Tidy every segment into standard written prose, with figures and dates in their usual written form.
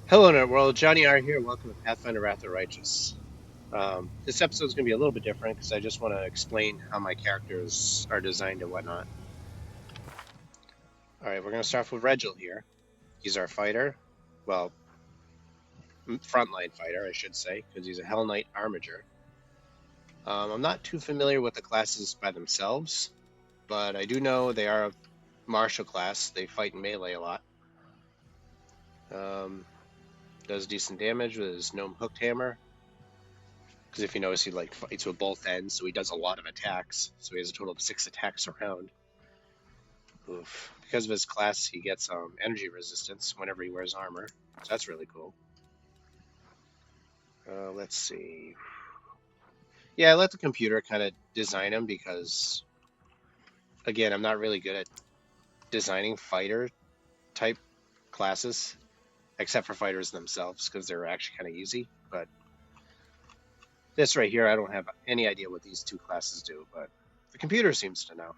Hello, Net World. Johnny R here. Welcome to Pathfinder Wrath of the Righteous. This episode is going to be a little bit different because I just want to explain how my characters are designed and whatnot. All right, we're going to start with Regil here. He's our fighter. Well, frontline fighter, I should say, because he's a Hell Knight Armiger. I'm not too familiar with the classes by themselves, but I do know they are a martial class. They fight in melee a lot. Um, does decent damage with his gnome hooked hammer. Because if you notice, he like fights with both ends, so he does a lot of attacks. So he has a total of 6 attacks around. Oof. Because of his class, he gets energy resistance whenever he wears armor. So that's really cool. Let's see. Yeah, I let the computer kind of design him because, again, I'm not really good at designing fighter type classes, except for fighters themselves, because they're actually kind of easy. But this right here, I don't have any idea what these two classes do, but the computer seems to know.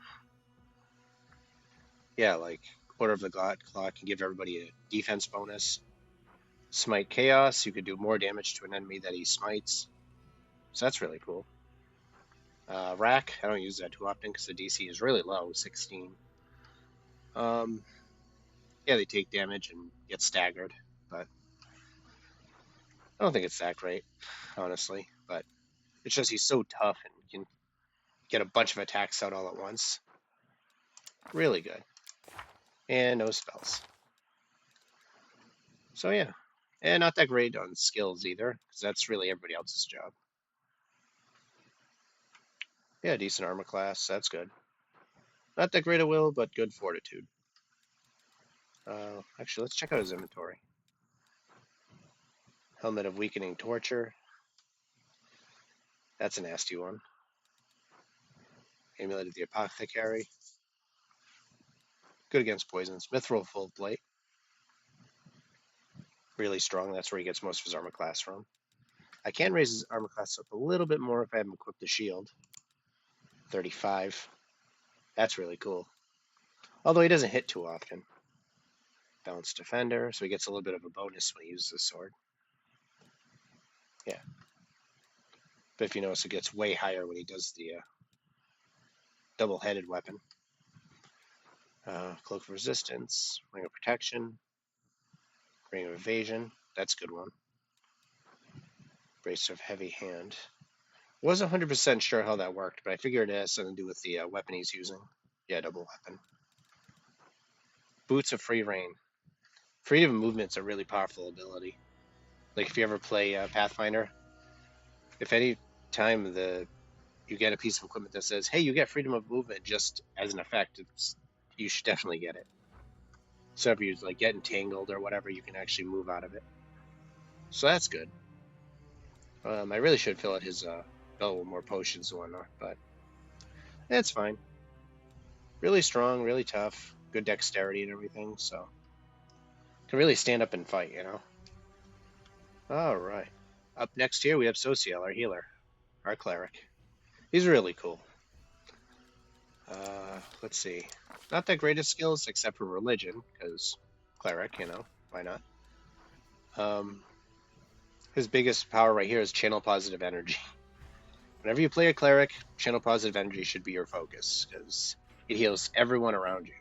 Yeah, like Order of the God Clock can give everybody a defense bonus. Smite Chaos, you could do more damage to an enemy that he smites. So that's really cool. Rack, I don't use that too often because the DC is really low, 16. Um, yeah, they take damage and get staggered, but I don't think it's that great, honestly. But it's just he's so tough and can get a bunch of attacks out all at once. Really good. And no spells. So yeah. And not that great on skills either, because that's really everybody else's job. Yeah, decent armor class. That's good. Not that great a will, but good fortitude. Actually, let's check out his inventory. Helmet of Weakening Torture. That's a nasty one. Amulet of the Apothecary. Good against poisons. Mithril Full Plate. Really strong. That's where he gets most of his armor class from. I can raise his armor class up a little bit more if I have him equip the shield. 35. That's really cool. Although he doesn't hit too often. Balanced Defender, so he gets a little bit of a bonus when he uses the sword. Yeah. But if you notice, it gets way higher when he does the double-headed weapon. Cloak of Resistance, Ring of Protection, Ring of Evasion. That's a good one. Brace of Heavy Hand. Wasn't 100% sure how that worked, but I figured it has something to do with the weapon he's using. Yeah, double weapon. Boots of Free Reign. Freedom of movement's a really powerful ability. Like if you ever play Pathfinder, if any time you get a piece of equipment that says, "Hey, you get freedom of movement," just as an effect, you should definitely get it. So if you like get entangled or whatever, you can actually move out of it. So that's good. I really should fill out his belt with more potions and whatnot, but it's fine. Really strong, really tough, good dexterity and everything, so can really stand up and fight, you know. All right. Up next here we have Sociel, our healer, our cleric. He's really cool. Let's see. Not that great of skills except for religion, because cleric, you know, why not? Um, his biggest power right here is channel positive energy. Whenever you play a cleric, channel positive energy should be your focus, because it heals everyone around you,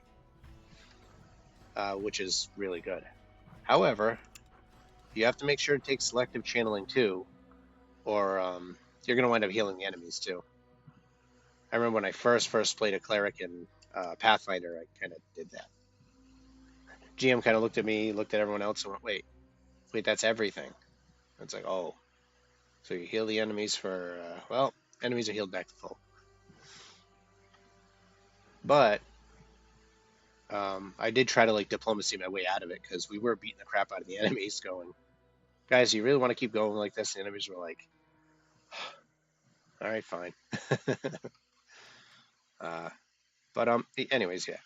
which is really good. However, you have to make sure to take selective channeling too, or you're going to wind up healing the enemies too. I remember when I first played a cleric in Pathfinder, I kind of did that. GM kind of looked at me, looked at everyone else, and went, "Wait, that's everything." It's like, oh, so you heal the enemies for well, enemies are healed back to full. But I did try to like diplomacy my way out of it because we were beating the crap out of the enemies, going, "Guys, you really want to keep going like this?" And the enemies were like, "All right, fine." uh, but anyways, yeah.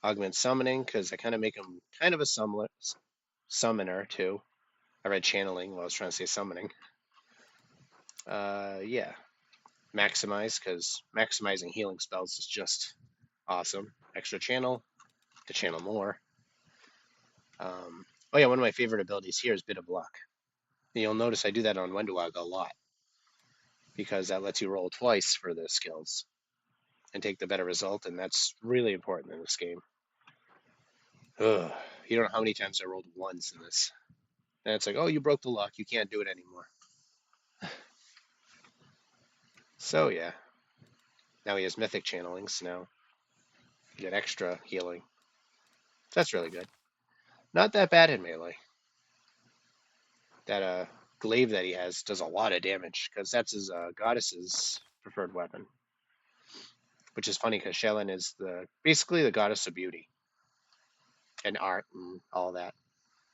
Augment summoning because I kind of make him kind of a summoner too. I read channeling while I was trying to say summoning. Yeah. Maximize because maximizing healing spells is just awesome. Extra channel to channel more. Oh yeah, one of my favorite abilities here is Bit of Luck. And you'll notice I do that on Wenduag a lot because that lets you roll twice for the skills and take the better result, and that's really important in this game. Ugh, you don't know how many times I rolled ones in this. And it's like, oh, you broke the luck. You can't do it anymore. So yeah, now he has mythic channelings. Now you get extra healing. That's really good. Not that bad in melee. That glaive that he has does a lot of damage because that's his goddess's preferred weapon. Which is funny because Shelyn is basically the goddess of beauty and art and all that.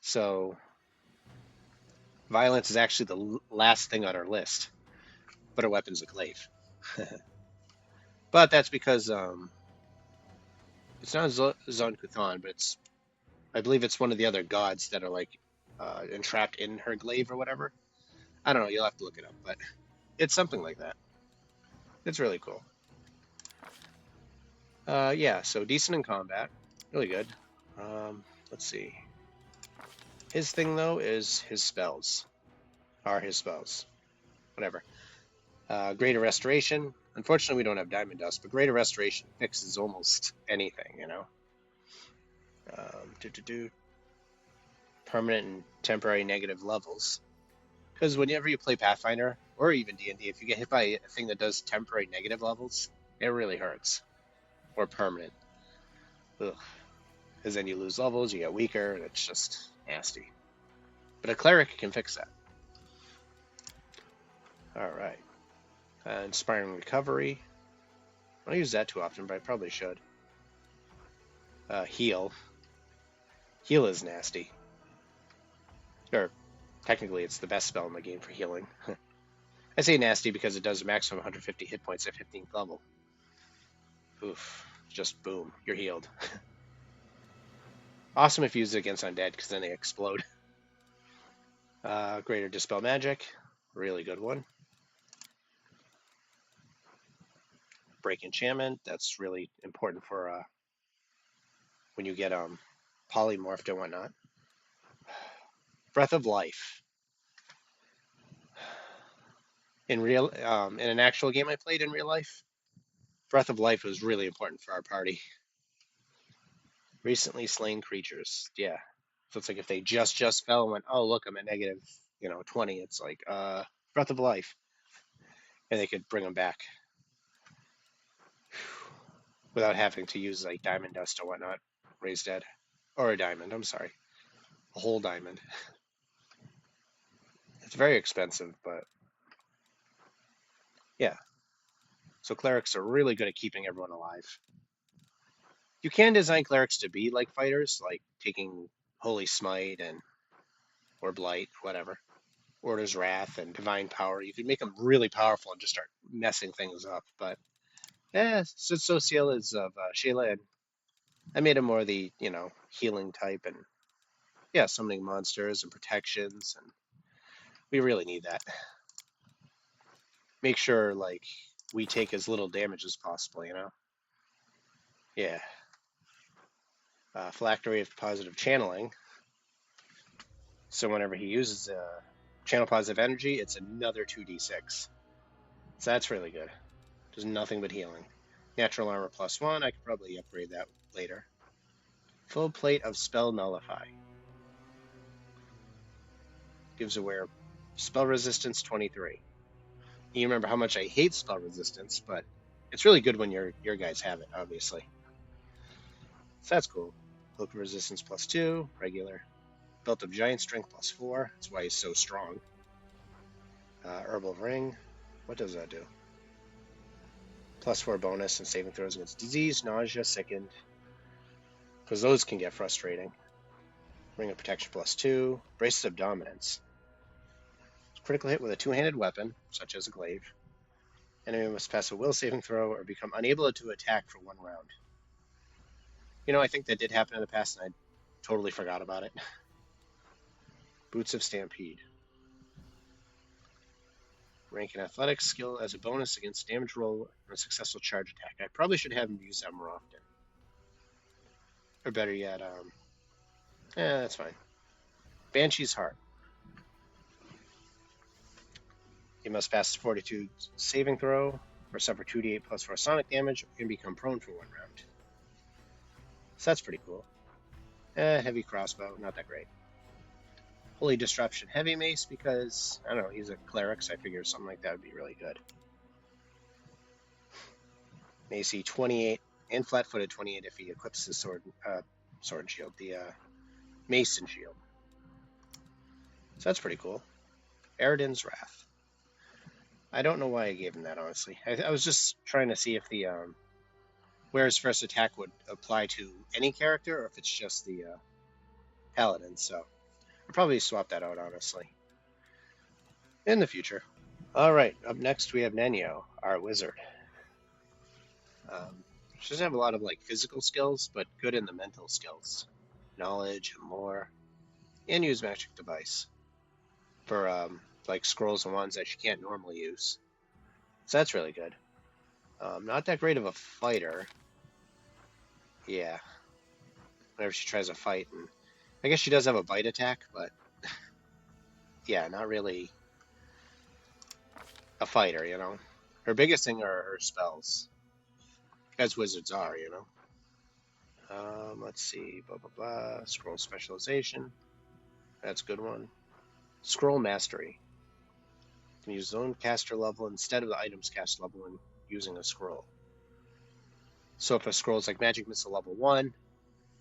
So violence is actually the last thing on our list, but her weapon's a glaive. But that's because it's not Zon Kuthan, but I believe it's one of the other gods that are like entrapped in her glaive or whatever. I don't know. You'll have to look it up, but it's something like that. It's really cool. Yeah, so decent in combat, really good. Let's see. His thing though is his spells. Are his spells. Whatever. Greater Restoration. Unfortunately, we don't have Diamond Dust, but Greater Restoration fixes almost anything, you know. Permanent and temporary negative levels. Because whenever you play Pathfinder, or even D&D, if you get hit by a thing that does temporary negative levels, it really hurts. Or permanent. Ugh. Because then you lose levels, you get weaker, and it's just nasty. But a cleric can fix that. Alright. Inspiring Recovery. I don't use that too often, but I probably should. Heal. Heal is nasty. Or, technically, it's the best spell in the game for healing. I say nasty because it does a maximum 150 hit points at 15th level. Oof. Just boom. You're healed. Awesome if you use it against undead, because then they explode. Greater Dispel Magic. Really good one. Break Enchantment. That's really important for when you get polymorphed and whatnot. Breath of Life. In an actual game I played in real life, Breath of Life was really important for our party. Recently slain creatures. Yeah. So it's like if they just fell and went, oh look, I'm at negative, 20. It's like Breath of Life, and they could bring them back without having to use like diamond dust or whatnot. Raise dead, or a diamond. I'm sorry, a whole diamond. It's very expensive, but yeah. So clerics are really good at keeping everyone alive. You can design clerics to be like fighters, like taking Holy Smite or Blight, whatever. Order's Wrath and Divine Power. You can make them really powerful and just start messing things up. But yeah, Social is of Sheila, and I made him more the healing type and yeah, summoning monsters and protections, and we really need that. Make sure like we take as little damage as possible, Yeah. Phylactery of Positive Channeling. So whenever he uses channel positive energy, it's another 2d6. So that's really good. Does nothing but healing. Natural armor +1. I could probably upgrade that later. Full plate of Spell Nullify. Gives away spell resistance 23. You remember how much I hate spell resistance, but it's really good when your guys have it, obviously. So that's cool. Cloak resistance +2, regular. Belt of Giant Strength +4. That's why he's so strong. Herbal Ring. What does that do? +4 bonus and saving throws against disease, nausea, sickened. Because those can get frustrating. Ring of Protection +2. Braces of Dominance. Critical hit with a two-handed weapon, such as a glaive. Enemy must pass a will saving throw or become unable to attack for 1 round. I think that did happen in the past, and I totally forgot about it. Boots of Stampede. Rank in Athletics skill as a bonus against damage roll and a successful charge attack. I probably should have him use that more often. Or better yet, that's fine. Banshee's Heart. You must pass a Fortitude saving throw, or suffer 2d8 plus 4 sonic damage, and become prone for 1 round. So that's pretty cool. Heavy crossbow, not that great. Holy Disruption Heavy Mace, because, I don't know, he's a cleric, so I figure something like that would be really good. AC 28, and flat-footed 28 if he equips his sword and shield, the mace and shield. So that's pretty cool. Eridan's Wrath. I don't know why I gave him that, honestly. I was just trying to see if the where his first attack would apply to any character, or if it's just the paladin. So I'll probably swap that out, honestly, in the future. All right, up next we have Nenyo, our wizard. She doesn't have a lot of like physical skills, but good in the mental skills, knowledge and lore, and use magic device for like scrolls and wands that she can't normally use. So that's really good. Not that great of a fighter. Yeah. Whenever she tries to fight, and I guess she does have a bite attack, but yeah, not really a fighter, you know. Her biggest thing are her spells, as wizards are, you know. Let's see, blah blah blah. Scroll specialization, that's a good one. Scroll mastery. You can use zone caster level instead of the item's cast level when using a scroll. So if a scroll is like magic missile level 1,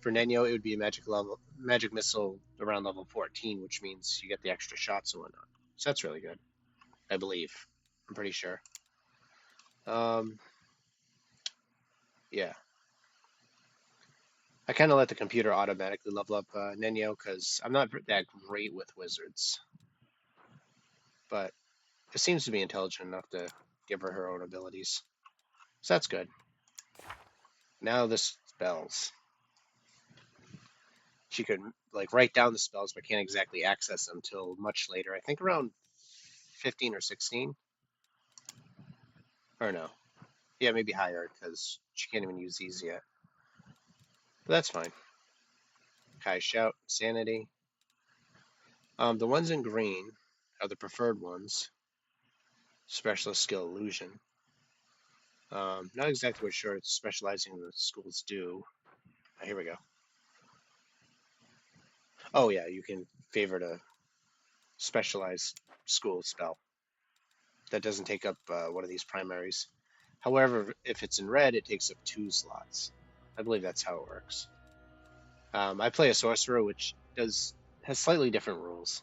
for Nenyo it would be a magic missile around level 14, which means you get the extra shots and whatnot. So that's really good, I believe. I'm pretty sure. Yeah. I kind of let the computer automatically level up Nenyo because I'm not that great with wizards. But it seems to be intelligent enough to give her her own abilities. So that's good. Now the spells. She could like write down the spells, but can't exactly access them until much later. I think around 15 or 16. Or no. Yeah, maybe higher because she can't even use these yet. But that's fine. Kai Shout, Sanity. The ones in green are the preferred ones. Specialist skill Illusion. Not exactly sure it's specializing in the schools do. Here we go. Oh yeah, you can favorite a specialized school spell that doesn't take up one of these primaries. However, if it's in red, it takes up 2 slots. I believe that's how it works. I play a sorcerer, which has slightly different rules.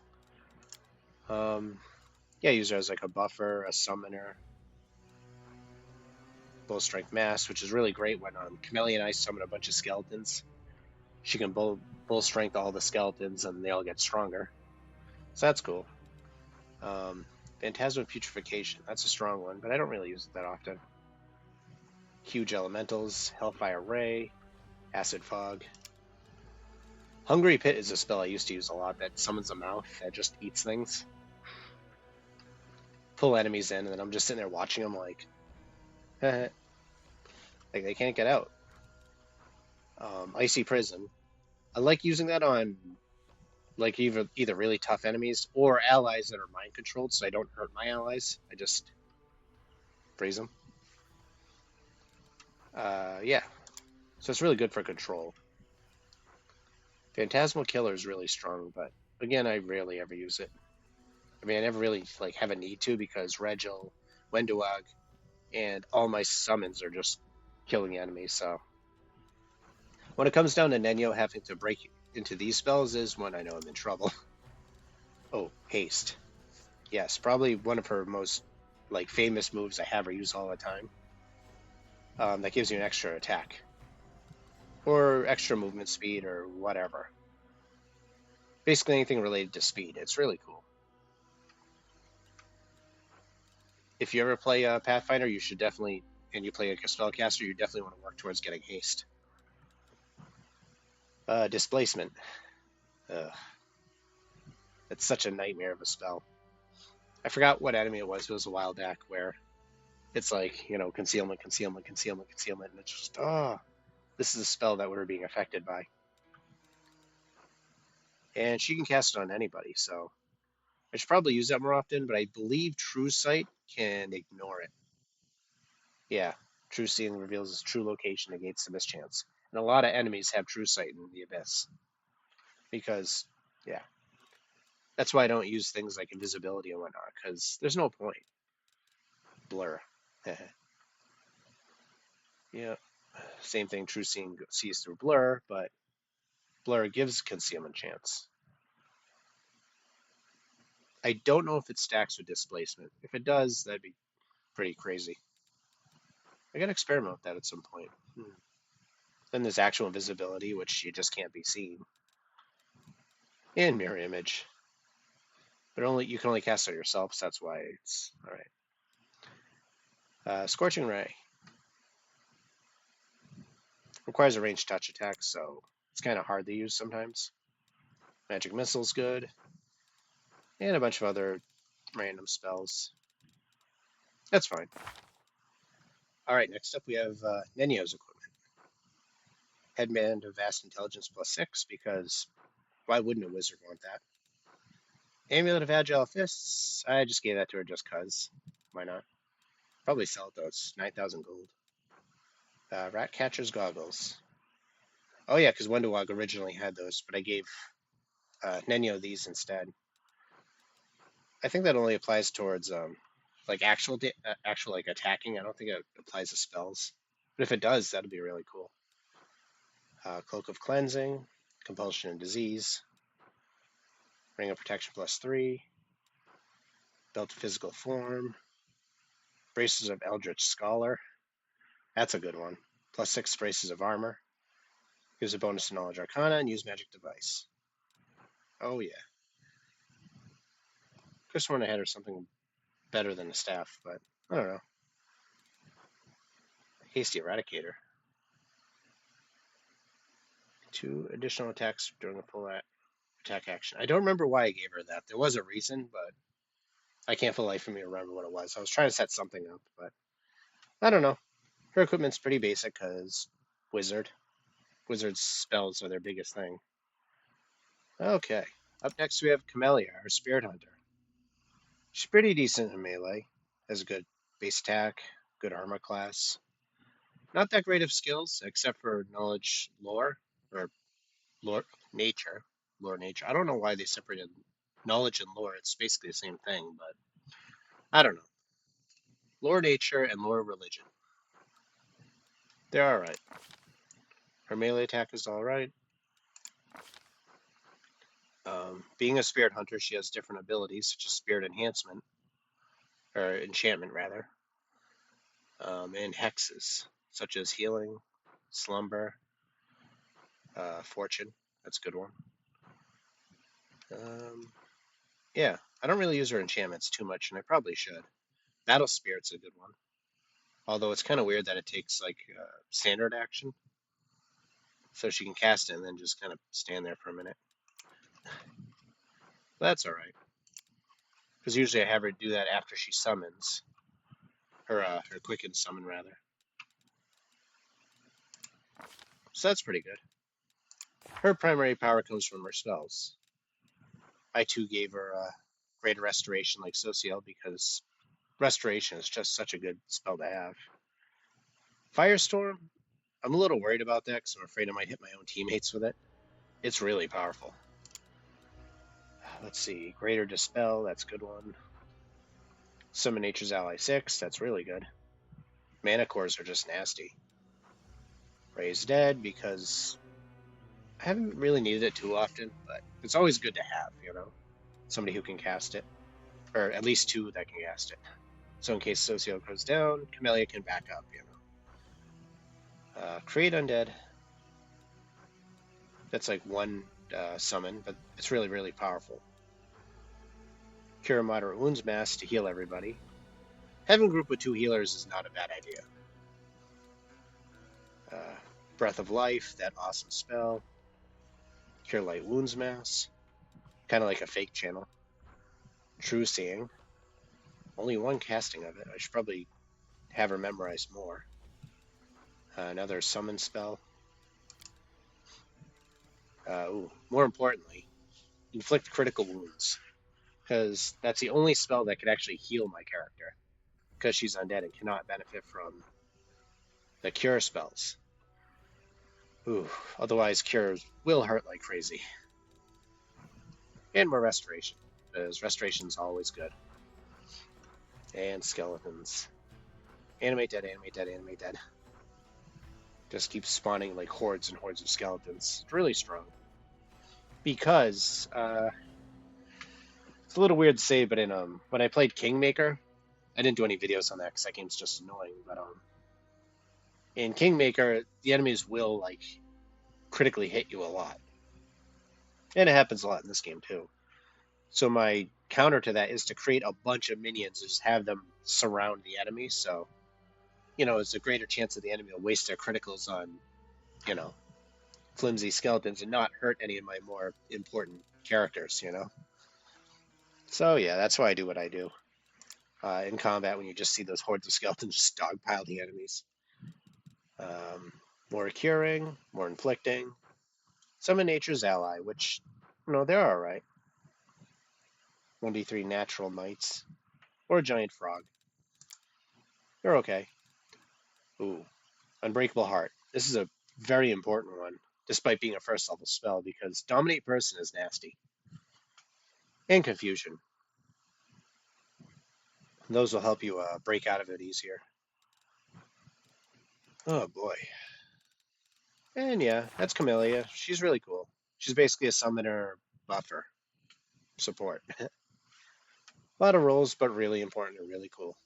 Yeah, use her as like a buffer, a summoner, bull strength mass, which is really great when Camellia and I summon a bunch of skeletons. She can bull strength all the skeletons, and they all get stronger. So that's cool. Phantasma Putrefaction, that's a strong one, but I don't really use it that often. Huge Elementals, Hellfire Ray, Acid Fog. Hungry Pit is a spell I used to use a lot that summons a mouth that just eats things. Pull enemies in, and then I'm just sitting there watching them like they can't get out. Icy Prison. I like using that on like either really tough enemies or allies that are mind controlled, so I don't hurt my allies. I just freeze them. Yeah, so it's really good for control. Phantasmal Killer is really strong, but again, I rarely ever use it. I mean, I never really like have a need to because Regil, Wenduag, and all my summons are just killing enemies. So when it comes down to Nenyo having to break into these spells is when I know I'm in trouble. Oh, haste. Yes, probably one of her most like famous moves I have her use all the time. That gives you an extra attack or extra movement speed or whatever. Basically anything related to speed. It's really cool. If you ever play Pathfinder, you should definitely, and you play like a spellcaster, you definitely want to work towards getting haste. Displacement. It's such a nightmare of a spell. I forgot what enemy it was. It was a while back where it's like, you know, concealment, concealment, concealment, concealment, and it's just, this is a spell that we're being affected by. and she can cast it on anybody. So I should probably use that more often, but I believe True Sight can ignore it. Yeah, True Seeing reveals its true location against the mischance. And a lot of enemies have True Sight in the Abyss because, yeah, that's why I don't use things like invisibility and whatnot because there's no point. Blur. Yeah, same thing. True Seeing sees through Blur, but Blur gives concealment chance. I don't know if it stacks with displacement. If it does, that'd be pretty crazy. I gotta experiment with that at some point. Then there's actual invisibility, which you just can't be seen, and mirror image, but only you can only cast it yourself. So that's why it's all right. Scorching Ray requires a ranged touch attack, so it's kind of hard to use sometimes. Magic Missile's good, and a bunch of other random spells. That's fine. All right, next up we have Nenio's equipment. Headband of Vast Intelligence +6, because why wouldn't a wizard want that? Amulet of Agile Fists, I just gave that to her just cuz. Why not? Probably sell it though, it's 9,000 gold. Ratcatcher's Goggles. Oh yeah, because Wendawag originally had those, but I gave Nenio these instead. I think that only applies towards like actual like attacking. I don't think it applies to spells, but if it does, that'd be really cool. Cloak of Cleansing, Compulsion and Disease, Ring of Protection +3, Belt of Physical Form, Braces of Eldritch Scholar. That's a good one. +6 Braces of Armor. Gives a bonus to Knowledge Arcana and use Magic Device. Oh yeah. Could have sworn I had or something better than a staff, but I don't know. Hasty Eradicator. 2 additional attacks during a full attack action. I don't remember why I gave her that. There was a reason, but I can't for the life of me remember what it was. I was trying to set something up, but I don't know. Her equipment's pretty basic because wizard. Wizard's spells are their biggest thing. Okay. Up next we have Camellia, our spirit hunter. She's pretty decent in melee. Has a good base attack, good armor class. Not that great of skills, except for knowledge lore, or lore nature. Lore nature. I don't know why they separated knowledge and lore. It's basically the same thing, but I don't know. Lore nature and lore religion. They're alright. Her melee attack is alright. Being a spirit hunter, she has different abilities, such as spirit enhancement, or enchantment rather, and hexes, such as healing, slumber, fortune. That's a good one. Yeah, I don't really use her enchantments too much, and I probably should. Battle Spirit's a good one. Although it's kind of weird that it takes like standard action, so she can cast it and then just kind of stand there for a minute. That's all right, because usually I have her do that after she summons, her quicken summon rather. So that's pretty good. Her primary power comes from her spells. I too gave her Greater Restoration like Social because Restoration is just such a good spell to have. Firestorm, I'm a little worried about that because I'm afraid I might hit my own teammates with it. It's really powerful. Let's see, Greater Dispel, that's a good one. Summon Nature's Ally 6, that's really good. Mana cores are just nasty. Raise Dead because I haven't really needed it too often, but it's always good to have, you know, somebody who can cast it, or at least 2 that can cast it. So in case Socio goes down, Camellia can back up, you know. Create Undead. That's like 1 summon, but it's really, really powerful. Cure Moderate Wounds Mass to heal everybody. Having a group with 2 healers is not a bad idea. Breath of Life, that awesome spell. Cure Light Wounds Mass. Kind of like a fake channel. True Seeing. Only 1 casting of it. I should probably have her memorize more. Another summon spell. More importantly, inflict critical wounds, because that's the only spell that could actually heal my character, because she's undead and cannot benefit from the cure spells. Ooh, otherwise cures will hurt like crazy. And more restoration, because restoration's always good. And skeletons. Animate dead, animate dead, animate dead. Just keeps spawning like hordes and hordes of skeletons. It's really strong. Because it's a little weird to say, but in when I played Kingmaker, I didn't do any videos on that because that game's just annoying. But in Kingmaker, the enemies will like critically hit you a lot, and it happens a lot in this game too. So my counter to that is to create a bunch of minions, just have them surround the enemy. So it's a greater chance that the enemy will waste their criticals on flimsy skeletons and not hurt any of my more important characters. So yeah, that's why I do what I do. In combat, when you just see those hordes of skeletons just dogpile the enemies. More curing, more inflicting. Summon Nature's Ally, which, they're alright. 1d3 natural mites. Or a giant frog. They're okay. Ooh. Unbreakable Heart. This is a very important one, despite being a first level spell, because Dominate Person is nasty. And Confusion. Those will help you break out of it easier. Oh boy. And yeah, that's Camellia. She's really cool. She's basically a summoner buffer support. A lot of roles, but really important and really cool.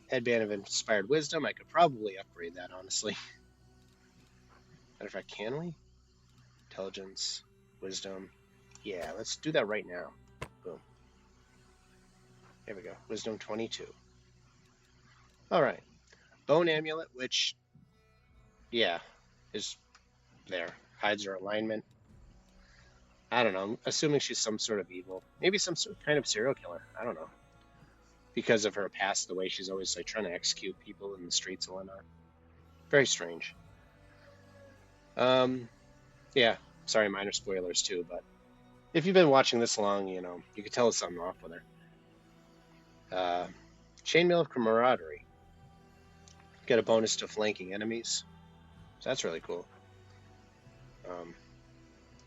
Headband of Inspired Wisdom. I could probably upgrade that, honestly. Matter of fact, can we? Intelligence, Wisdom. Yeah, let's do that right now. Boom. There we go. Wisdom 22. All right. Bone Amulet, which, yeah, is there. Hides her alignment. I don't know. I'm assuming she's some sort of evil. Maybe some sort of kind of serial killer. I don't know. Because of her past, the way she's always like trying to execute people in the streets and whatnot. Very strange. Yeah. Sorry, minor spoilers too, but if you've been watching this long, you can tell there's something off with her. Chainmail of Camaraderie. Get a bonus to flanking enemies. So that's really cool.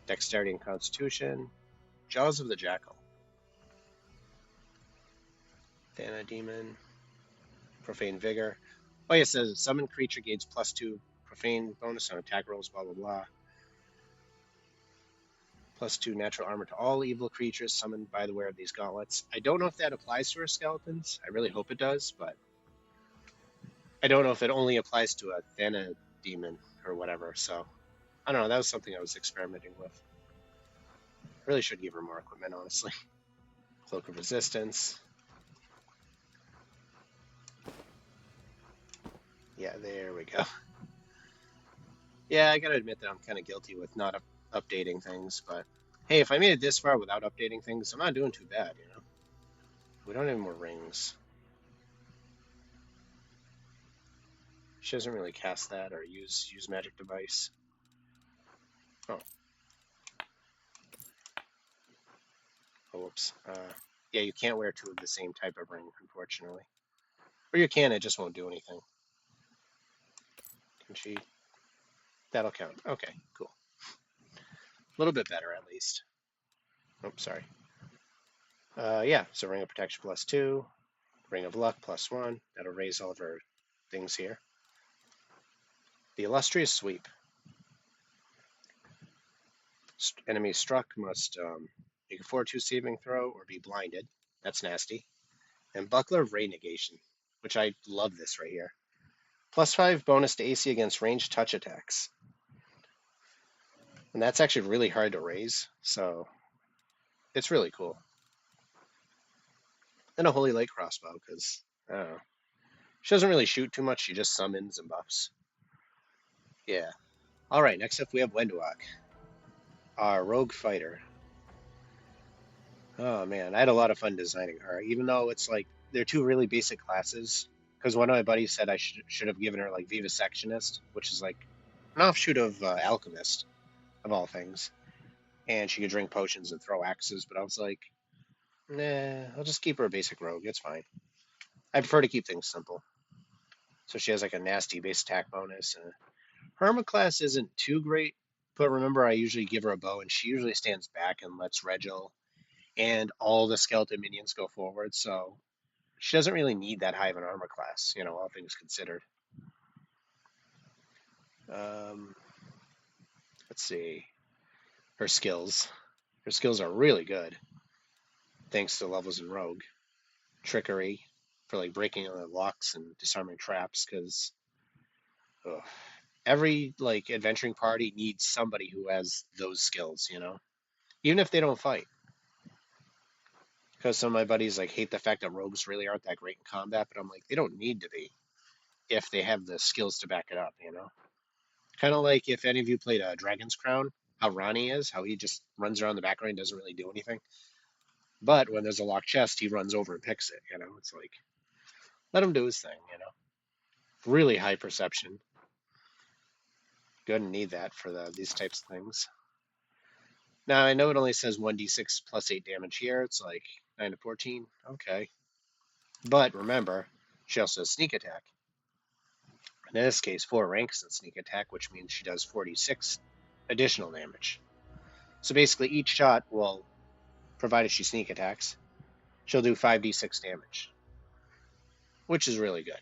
Dexterity and Constitution. Jaws of the Jackal. Thana Demon. Profane Vigor. Oh, yeah, it says summon creature gains +2 profane bonus on attack rolls, blah, blah, blah. +2 natural armor to all evil creatures summoned by the wearer of these gauntlets. I don't know if that applies to her skeletons. I really hope it does, but I don't know if it only applies to a Thana demon or whatever. So I don't know. That was something I was experimenting with. Really should give her more equipment, honestly. Cloak of Resistance. Yeah, there we go. Yeah, I gotta admit that I'm kind of guilty with not updating things, but hey, if I made it this far without updating things, I'm not doing too bad, We don't have more rings. She doesn't really cast that or use magic device. Oh. Oh, whoops. Yeah, you can't wear 2 of the same type of ring, unfortunately. Or you can, it just won't do anything. Can she? That'll count. Okay, cool. A little bit better, at least. Oh, sorry. Yeah, so Ring of Protection +2, Ring of Luck +1. That'll raise all of her things here. The Illustrious Sweep. Enemy struck must make a 4/2 saving throw or be blinded. That's nasty. And Buckler of Ray Negation, which I love this right here. +5 bonus to AC against ranged touch attacks. And that's actually really hard to raise, so it's really cool. And a Holy Light Crossbow, because, I don't know. She doesn't really shoot too much, she just summons and buffs. Yeah. Alright, next up we have Wendwalk, our rogue fighter. Oh man, I had a lot of fun designing her, even though it's like, they're 2 really basic classes. Because one of my buddies said I should have given her like Vivisectionist, which is like an offshoot of Alchemist, of all things. and she could drink potions and throw axes. But I was like, nah, I'll just keep her a basic rogue. It's fine. I prefer to keep things simple. So she has like a nasty base attack bonus. And her armor class isn't too great, but remember, I usually give her a bow, and she usually stands back and lets Regil and all the skeleton minions go forward. So she doesn't really need that high of an armor class, all things considered. Um, let's see. Her skills. Her skills are really good, thanks to levels in Rogue. Trickery for like breaking locks and disarming traps, because every like adventuring party needs somebody who has those skills, even if they don't fight. Because some of my buddies like hate the fact that rogues really aren't that great in combat, but I'm like, they don't need to be if they have the skills to back it up. Kind of like if any of you played Dragon's Crown, how Ronnie is, how he just runs around the background and doesn't really do anything. But when there's a locked chest, he runs over and picks it. It's like, let him do his thing. Really high perception. Gonna need that for these types of things. Now, I know it only says 1d6 plus 8 damage here. It's like 9 to 14. Okay. But remember, she also has sneak attack. In this case, 4 ranks in sneak attack, which means she does 46 additional damage. So basically, each shot will, provided she sneak attacks, she'll do 5d6 damage, which is really good.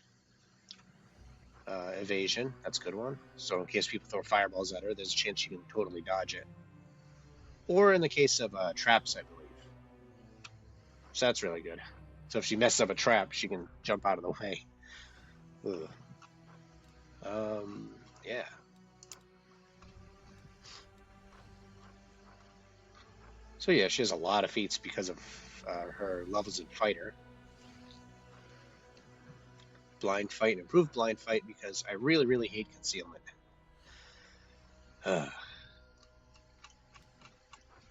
Evasion, that's a good one. So in case people throw fireballs at her, there's a chance she can totally dodge it. Or in the case of traps, I believe. So that's really good. So if she messes up a trap, she can jump out of the way. Yeah. So yeah, she has a lot of feats because of her levels in fighter. Blind fight and improved blind fight because I really, really hate concealment.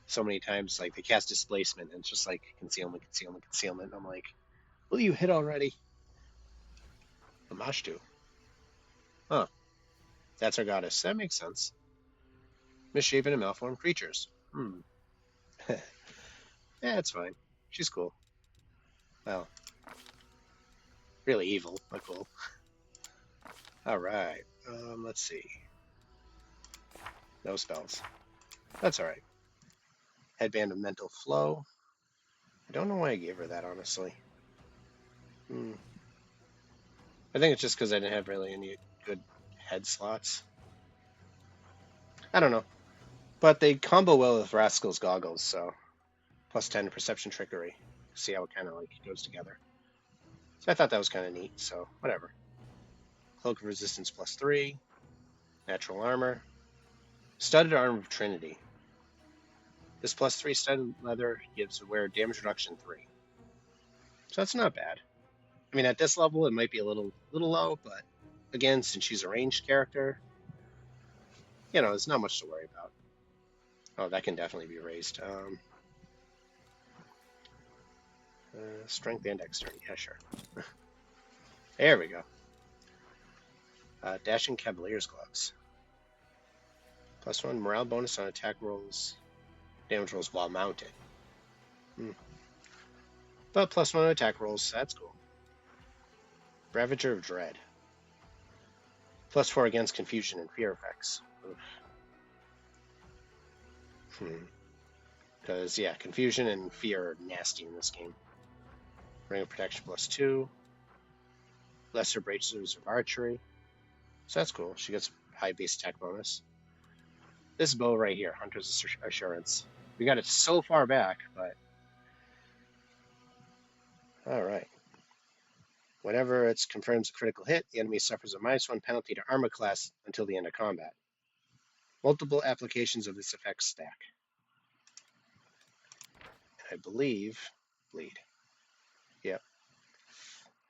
So many times, like they cast displacement and it's just like concealment, concealment, concealment. And I'm like, will you hit already? Amashtu. Huh. That's our goddess. That makes sense. Misshapen and malformed creatures. Yeah, it's fine. She's cool. Well, really evil, but cool. All right. Let's see. No spells. That's all right. Headband of mental flow. I don't know why I gave her that, honestly. I think it's just because I didn't have really any good head slots. I don't know. But they combo well with Rascal's goggles, so plus 10 perception trickery. See how it kind of like goes together. So I thought that was kind of neat, so whatever. Cloak of resistance plus 3. Natural armor. Studded armor of Trinity. This plus 3 studded leather gives wear damage reduction 3. So that's not bad. I mean, at this level, it might be a little low, but again, since she's a ranged character, there's not much to worry about. Oh, that can definitely be raised. Strength and dexterity. Yeah, sure. There we go. Dashing Cavalier's Gloves. Plus 1 morale bonus on attack rolls, damage rolls while mounted. But plus 1 on attack rolls, that's cool. Ravager of Dread. Plus 4 against confusion and fear effects. Because, yeah, confusion and fear are nasty in this game. Ring of Protection plus 2. Lesser Bracers of Archery. So that's cool. She gets high base attack bonus. This bow right here, Hunter's Assurance. We got it so far back, but... Alright. Whenever it's confirms a critical hit, the enemy suffers a -1 penalty to armor class until the end of combat. Multiple applications of this effect stack. I believe... Bleed. Yep.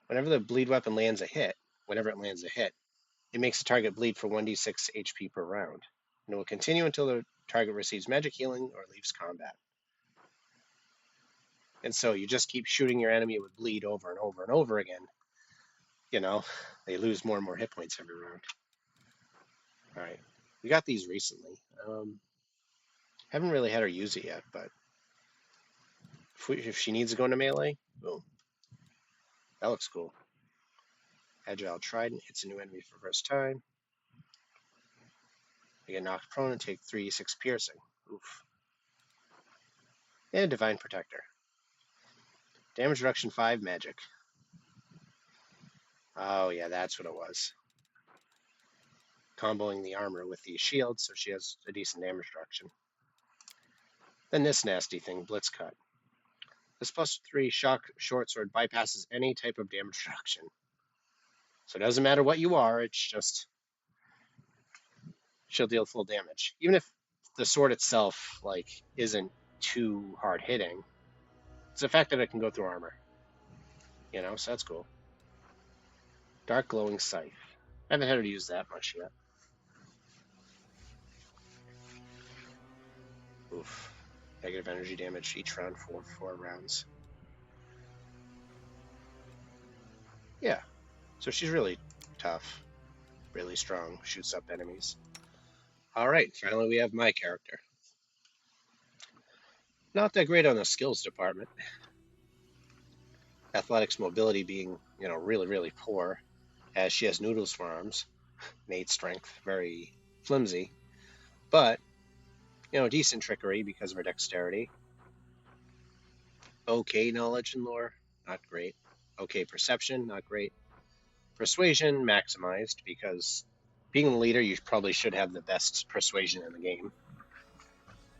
Whenever the bleed weapon lands a hit, it makes the target bleed for 1d6 HP per round. And it will continue until the target receives magic healing or leaves combat. And so you just keep shooting your enemy with bleed over and over and over again. They lose more and more hit points every round. All right. We got these recently. Haven't really had her use it yet, but if she needs to go into melee, boom. That looks cool. Agile Trident hits a new enemy for the first time. They get knocked prone and take 3d6 piercing. Oof. And Divine Protector. Damage reduction 5 magic. Oh yeah, that's what it was. Comboing the armor with the shield, so she has a decent damage reduction. Then this nasty thing, Blitz Cut. This +3 shock short sword bypasses any type of damage reduction. So it doesn't matter what you are, it's just she'll deal full damage. Even if the sword itself isn't too hard hitting, it's the fact that it can go through armor. So that's cool. Dark Glowing Scythe. I haven't had her use that much yet. Oof. Negative energy damage each round for 4 rounds. Yeah. So she's really tough, really strong, shoots up enemies. Alright, finally we have my character. Not that great on the skills department. Athletics mobility being, really, really poor, as she has noodles for arms. Innate strength, very flimsy. But, decent trickery because of her dexterity. Okay knowledge and lore, not great. Okay perception, not great. Persuasion, maximized, because being the leader, you probably should have the best persuasion in the game.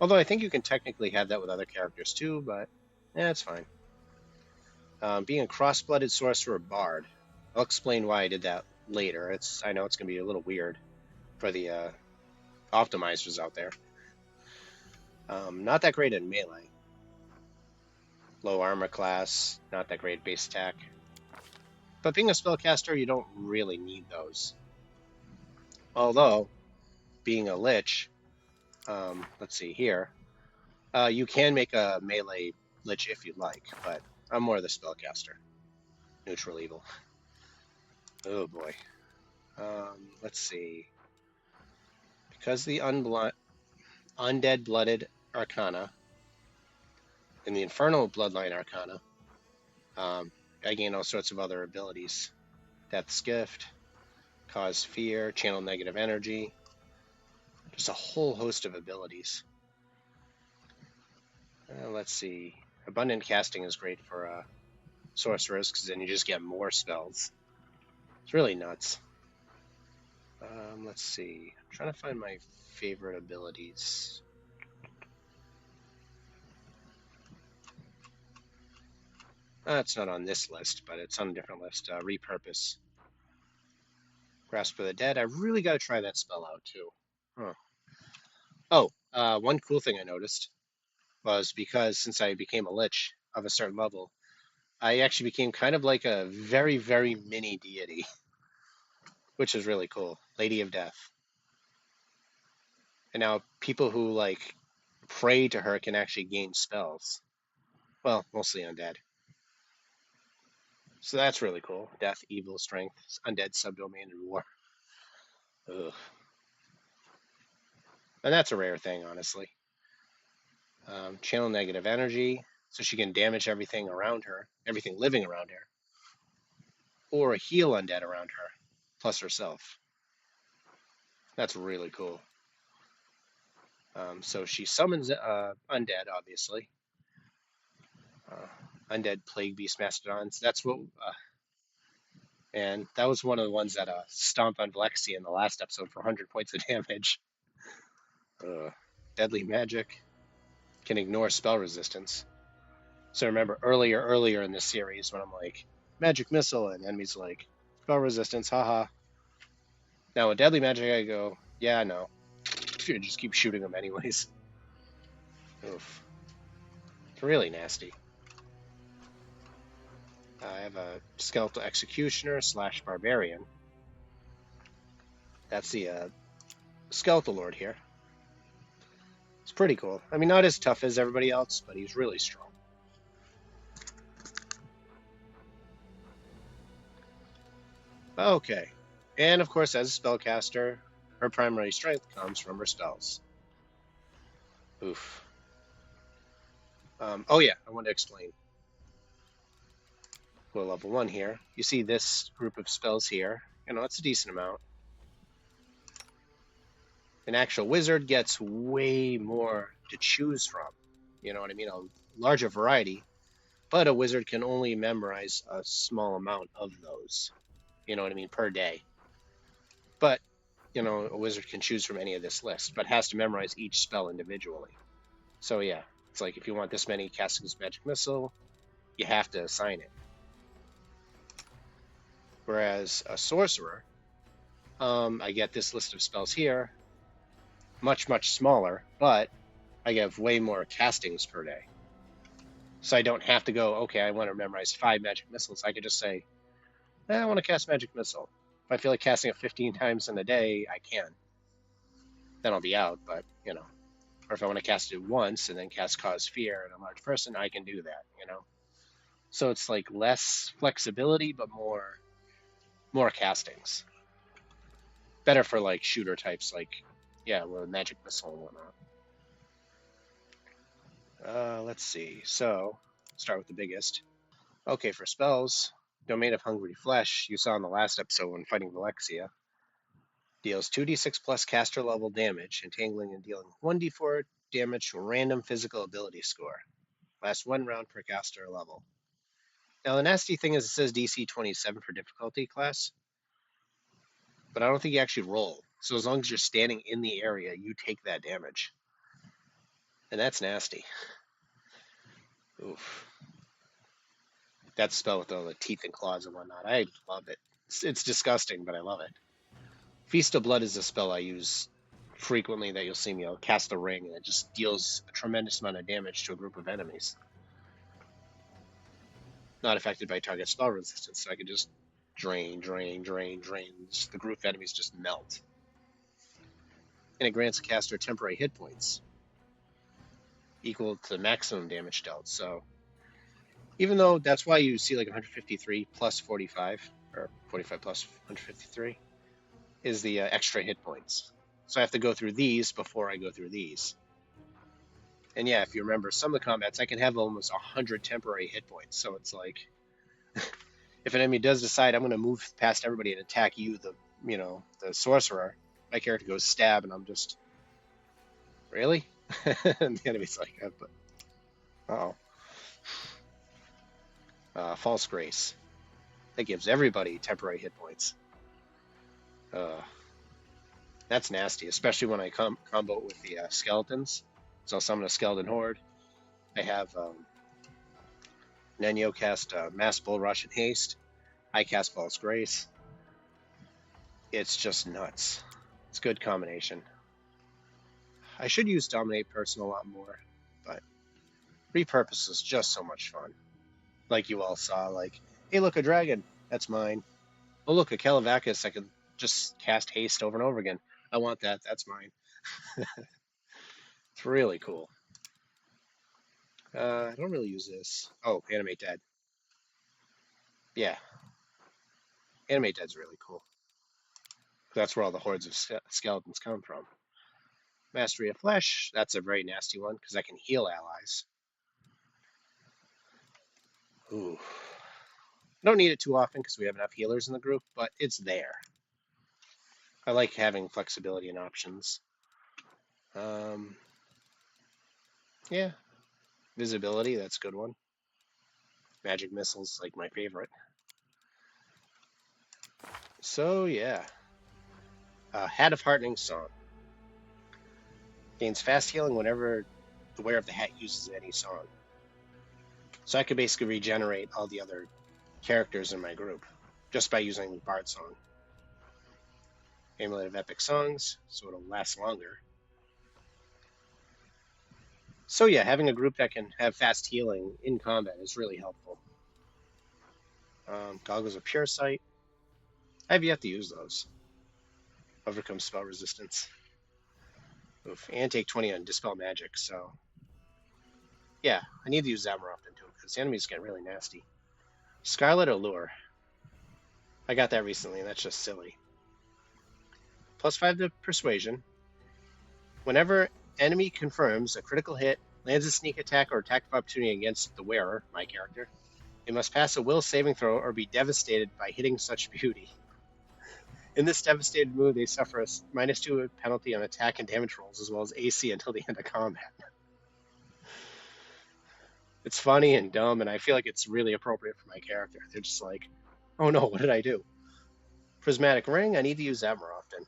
Although I think you can technically have that with other characters too, but it's fine. Being a cross-blooded sorcerer bard. I'll explain why I did that later. I know it's going to be a little weird for the optimizers out there. Not that great in melee. Low armor class, not that great base attack. But being a spellcaster, you don't really need those. Although, being a lich, let's see here, you can make a melee lich if you'd like, but I'm more the spellcaster. Neutral evil. Oh boy. Let's see. Because the undead blooded arcana and the infernal bloodline arcana, I gain all sorts of other abilities. Death's Gift, cause fear, channel negative energy, just a whole host of abilities. Let's see. Abundant casting is great for sorcerers because then you just get more spells. It's really nuts. Let's see. I'm trying to find my favorite abilities. It's not on this list, but it's on a different list. Repurpose. Grasp for the Dead. I really got to try that spell out, too. Huh. Oh, one cool thing I noticed was because since I became a lich of a certain level, I actually became kind of like a very, very mini deity, which is really cool. Lady of Death. And now people who pray to her can actually gain spells. Well, mostly undead. So that's really cool. Death, evil, strength, undead, subdomain, and war. Ugh. And that's a rare thing, honestly. Channel negative energy, so she can damage everything around her, everything living around her, or heal undead around her, plus herself. That's really cool. So she summons undead, obviously. Undead plague beast mastodons. That's what, and that was one of the ones that stomped on Vlexi in the last episode for 100 points of damage. Deadly magic can ignore spell resistance. So remember earlier in this series when I'm like magic missile and enemies like spell resistance, haha. Now with deadly magic I go, yeah, no. Just keep shooting them anyways. Oof. It's really nasty. I have a skeletal executioner / barbarian. That's the skeletal lord here. It's pretty cool. I mean, not as tough as everybody else, but he's really strong. Okay. And of course, as a spellcaster, her primary strength comes from her spells. Oof. Oh yeah, I want to explain. Go to level 1 here. You see this group of spells here. You know, it's a decent amount. An actual wizard gets way more to choose from. You know what I mean? A larger variety. But a wizard can only memorize a small amount of those. You know what I mean? Per day. But, you know, a wizard can choose from any of this list, but has to memorize each spell individually. So yeah, it's like if you want this many casting this magic missile, you have to assign it. Whereas a sorcerer, I get this list of spells here, much, much smaller, but I have way more castings per day. So I don't have to go, okay, I want to memorize 5 magic missiles. I could just say, I want to cast magic missile. If I feel like casting it 15 times in a day, I can. Then I'll be out, but, you know. Or if I want to cast it once and then cast Cause Fear in a large person, I can do that, you know. So it's like less flexibility, but more castings. Better for like shooter types, like yeah, with magic missile and whatnot. Let's see. So start with the biggest. Okay, for spells, Domain of Hungry Flesh. You saw in the last episode when fighting Valexia. Deals 2d6 plus caster level damage, entangling and dealing 1d4 damage to a random physical ability score. Lasts 1 round per caster level. Now the nasty thing is it says DC 27 for difficulty class, but I don't think you actually roll. So as long as you're standing in the area, you take that damage. And that's nasty. Oof. That spell with all the teeth and claws and whatnot. I love it. It's disgusting, but I love it. Feast of Blood is a spell I use frequently that you'll see me. I'll cast a ring and it just deals a tremendous amount of damage to a group of enemies. Not affected by target spell resistance, so I can just drain. The group of enemies just melt. And it grants a caster temporary hit points equal to the maximum damage dealt. So even though that's why you see like 153 plus 45, or 45 plus 153, is the extra hit points. So I have to go through these before I go through these. And yeah, if you remember some of the combats, I can have almost 100 temporary hit points. So it's like, if an enemy does decide I'm going to move past everybody and attack you, the sorcerer, my character goes stab, and I'm just, really? And the enemy's like, uh-oh. False Grace. That gives everybody temporary hit points. That's nasty, especially when I combo it with the skeletons. So I'll summon a skeleton horde. I have Nenyo cast Mass Bull Rush and Haste. I cast False Grace. It's just nuts. It's a good combination. I should use Dominate Person a lot more, but Repurpose is just so much fun. Like you all saw, like, hey, look, a dragon. That's mine. Oh, look, a Calavacus. I can just cast Haste over and over again. I want that. That's mine. It's really cool. I don't really use this. Oh, Animate Dead. Yeah. Animate Dead's really cool. That's where all the hordes of skeletons come from. Mastery of Flesh. That's a very nasty one because I can heal allies. Ooh. I don't need it too often because we have enough healers in the group, but it's there. I like having flexibility and options. Yeah. Visibility, that's a good one. Magic Missile's like my favorite. So, yeah. Hat of Heartening Song. Gains fast healing whenever the wearer of the hat uses any song. So I could basically regenerate all the other characters in my group just by using the Bard song. Amulet of Epic Songs, so it'll last longer. So yeah, having a group that can have fast healing in combat is really helpful. Goggles of Pure Sight. I have yet to use those. Overcome spell resistance. Oof. And take 20 on Dispel Magic, so yeah, I need to use that more often too, because the enemies get really nasty. Scarlet Allure. I got that recently, and that's just silly. +5 to Persuasion. Whenever enemy confirms a critical hit, lands a sneak attack or attack of opportunity against the wearer, my character, they must pass a will saving throw or be devastated by hitting such beauty. In this devastated move, they suffer a -2 penalty on attack and damage rolls, as well as AC until the end of combat. It's funny and dumb, and I feel like it's really appropriate for my character. They're just like, oh no, what did I do? Prismatic Ring, I need to use that more often.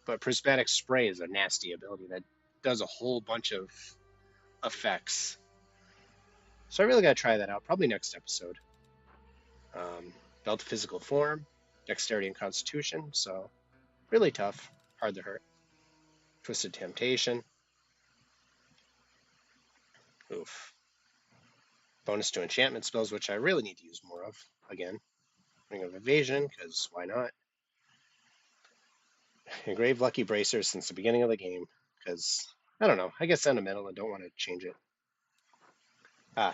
But Prismatic Spray is a nasty ability that does a whole bunch of effects. So I really got to try that out, probably next episode. Belt of Physical Form, Dexterity and Constitution, so really tough, hard to hurt. Twisted Temptation. Oof. Bonus to enchantment spells, which I really need to use more of. Again, Ring of Evasion, because why not? Engraved Lucky Bracers since the beginning of the game, because, I don't know, I get sentimental and don't want to change it.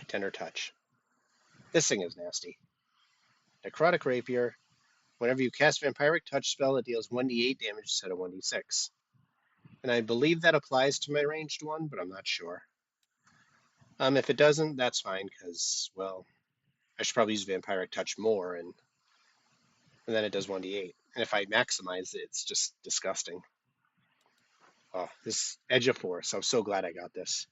Tender Touch. This thing is nasty. Necrotic Rapier. Whenever you cast Vampiric Touch spell, it deals 1d8 damage instead of 1d6. And I believe that applies to my ranged one, but I'm not sure. If it doesn't, that's fine, because, well, I should probably use Vampiric Touch more, and then it does 1d8. And if I maximize it, it's just disgusting. Oh, this Edge of Force. I'm so glad I got this.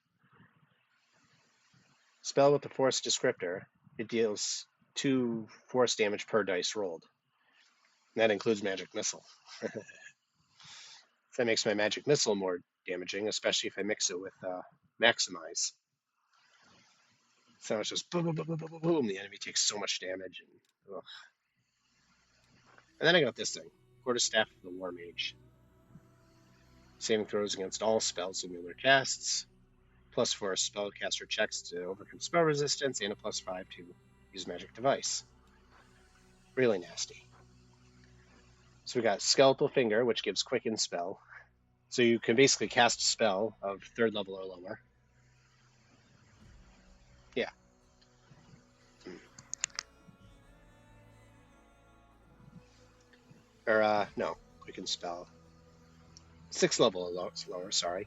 Spell with the Force descriptor. It deals 2 force damage per dice rolled. And that includes Magic Missile. That makes my Magic Missile more damaging, especially if I mix it with Maximize. So it's just boom, boom, boom, boom, boom, boom. The enemy takes so much damage. And then I got this thing, Quarterstaff of the War Mage. Saving throws against all spells and Mueller casts, plus for spellcaster checks to overcome spell resistance, and a +5 to use Magic Device. Really nasty. So we got Skeletal Finger, which gives Quicken Spell. So you can basically cast a spell of 3rd level or lower. Yeah. Or, no, Quicken Spell. 6th level or lower, sorry.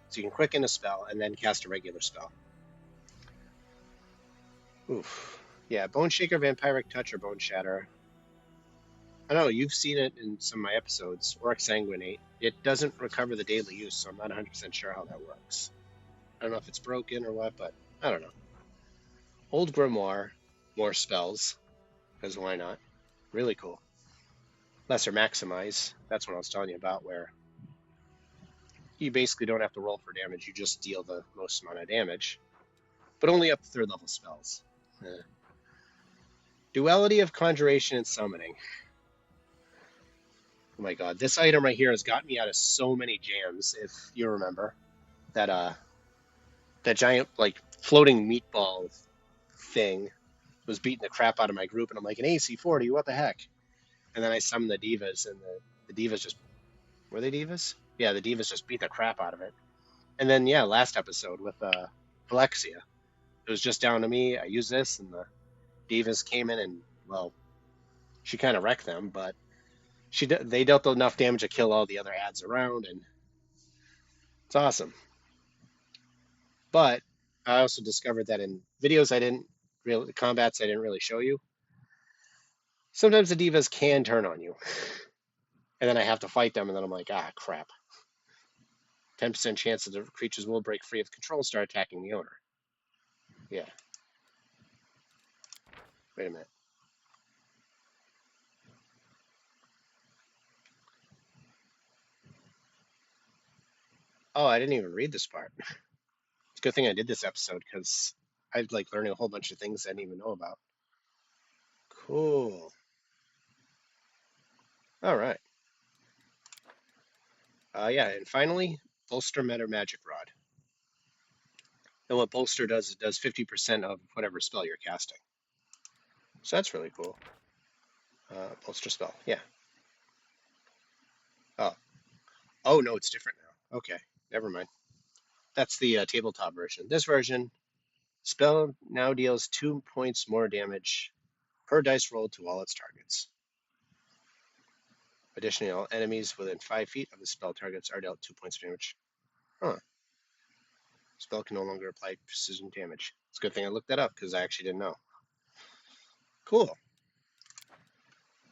So you can quicken a spell and then cast a regular spell. Oof. Yeah, Bone Shaker, Vampiric Touch, or Bone Shatter. I know, you've seen it in some of my episodes. Or Exsanguinate. It doesn't recover the daily use, so I'm not 100% sure how that works. I don't know if it's broken or what, but I don't know. Old Grimoire, more spells, because why not? Really cool. Lesser Maximize, that's what I was telling you about, where you basically don't have to roll for damage, you just deal the most amount of damage, but only up to 3rd level spells. Duality of Conjuration and Summoning. Oh my god, this item right here has got me out of so many jams, if you remember. That giant, like, floating meatball thing was beating the crap out of my group, and I'm like, an AC 40, what the heck? And then I summoned the divas, and the divas just... Were they divas? Yeah, the divas just beat the crap out of it. And then, yeah, last episode with Alexia. It was just down to me. I used this, and the divas came in, and, well, she kind of wrecked them, but they dealt enough damage to kill all the other ads around, and it's awesome. But I also discovered that in videos combats I didn't really show you, sometimes the divas can turn on you. And then I have to fight them, and then I'm like, crap. 10% chance that the creatures will break free of control and start attacking the owner. Yeah. Wait a minute. Oh, I didn't even read this part. It's a good thing I did this episode, because I've like learning a whole bunch of things I didn't even know about. Cool. All right. Yeah, and finally, Bolster Meta Magic Rod. And what Bolster does, it does 50% of whatever spell you're casting. So that's really cool. Bolster spell, yeah. Oh. Oh, no, it's different now. Okay, never mind. That's the tabletop version. This version, spell now deals 2 points more damage per dice roll to all its targets. Additionally, all enemies within 5 feet of the spell targets are dealt 2 points of damage. Huh. Spell can no longer apply precision damage. It's a good thing I looked that up because I actually didn't know. Cool.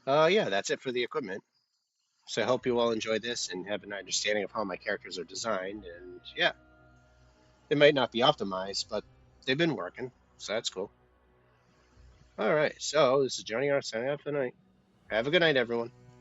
Yeah, that's it for the equipment. So I hope you all enjoy this and have an understanding of how my characters are designed. And yeah, it might not be optimized, but they've been working, so that's cool. All right, so this is Johnny R signing off for the night. Have a good night, everyone.